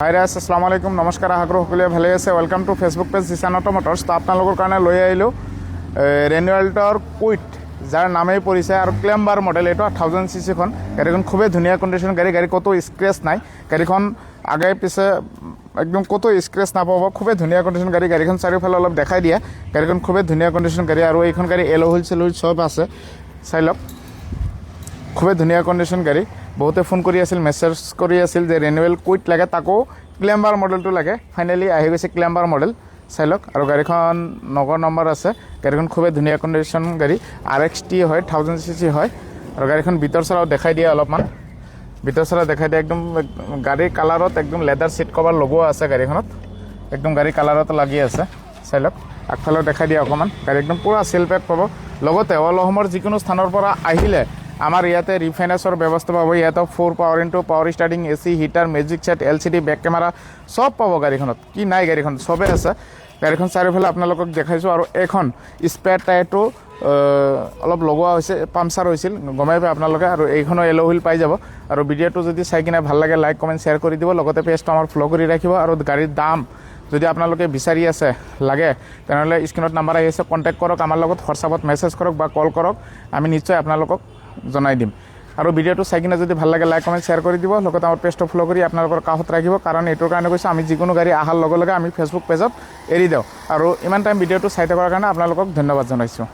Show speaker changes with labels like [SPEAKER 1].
[SPEAKER 1] হাই ৰাইজ আসসালামু আলাইকুম নমস্কাৰ আশা কৰোঁ সকলোৱে ভালে আছে welcome to Facebook page Zeeshan auto Motors তো আপোনালোকৰ কাৰণে লৈ আহিলোঁ ৰেনুৱেল্টৰ কুইট যাৰ নামেই পৰিছে আৰু ক্লেম্বাৰ মডেল এইটো 1000 সিচিখন গাড়ীখন খুবেই ধুনীয়া কণ্ডিশ্যন গাড়ী ক'তো স্ক্ৰেচ নাই গাড়ীখন আগে পিছে একদম ক'তো স্ক্ৰেচ নাপাব খুবেই ধুনীয়া কণ্ডিশ্যন গাড়ীখন চাৰিওফালে অলপ দেখাই দিয়া গাড়ীখন খুবেই ধুনীয়া কণ্ডিশ্যন গাড়ী আৰু এইখন গাড়ী এল'হুইল চেল'হুইল চব আছে চাই লওক খুবেই ধুনীয়া কণ্ডিশ্যন গাড়ী বহুতে ফোন কৰি আছিল মেছেজ কৰি আছিল যে ৰেনুৱেল কুইট লাগে তাকো ক্লেম্বাৰ মডেলটো লাগে ফাইনেলি আহি গৈছে ক্লেম্বাৰ মডেল চাই লওক আৰু গাড়ীখন নগৰ নম্বৰ আছে গাড়ীখন খুবেই ধুনীয়া কণ্ডিশ্যন গাড়ী RXT হয় 1000 সিচি হয় আৰু গাড়ীখন ভিতৰ চলাও দেখাই দিয়ে অলপমান ভিতৰ চলা দেখাই দিয়ে একদম গাড়ীৰ কালাৰত একদম লেদাৰ সিট কভাৰ লগোৱা আছে গাড়ীখনত একদম গাড়ী কালাৰত লাগি আছে চাই লওক আগফালেও দেখাই দিয়ে অকণমান গাড়ী একদম পুৰা সেল পেক পাব লগতে অল অসমৰ যিকোনো স্থানৰ পৰা আহিলে আমাৰ ইয়াতে ৰিফাইনেন্সৰ ব্যৱস্থা পাব ইয়াতে 4 power into power starting AC heater magic set LCD back camera সব পাব গাড়ীখনত কি নাই গাড়ীখন সবে আছে গাড়ীখন চাৰিওফালে আপোনালোকক দেখাইছোঁ আৰু এখন স্পেয়াৰ টায়াৰটো অলপ লগোৱা হৈছে পামচাৰ হৈছিল গমাই পাই আপোনালোকে আৰু এইখনো এল'হুইল পাই যাব আৰু ভিডিঅ'টো যদি চাই কিনে ভাল লাগে লাইক কমেণ্ট শ্বেয়াৰ কৰি দিব লগতে পেজটো আমাৰ ফ'ল' কৰি ৰাখিব আৰু গাড়ীৰ দাম যদি আপোনালোকে বিচাৰি আছে লাগে তেনেহ'লে স্ক্ৰীনত নাম্বাৰ আহি আছে কণ্টেক্ট কৰক আমাৰ লগত হোৱাটছআপত মেছেজ কৰক বা কল কৰক আমি নিশ্চয় আপোনালোকক জনাই দিম আৰু ভিডিঅ'টো চাই কিনে যদি ভাল লাগে লাইক কমেণ্ট শ্বেয়াৰ কৰি দিব লগতে আমাৰ পেজটো ফ'ল' কৰি আপোনালোকৰ কাষত ৰাখিব কাৰণ এইটোৰ কাৰণে কৈছোঁ আমি যিকোনো গাড়ী অহাৰ লগে লগে আমি ফেচবুক পেজত এৰি দিওঁ আৰু ইমান টাইম ভিডিঅ'টো চাই থকাৰ কাৰণে আপোনালোকক ধন্যবাদ জনাইছোঁ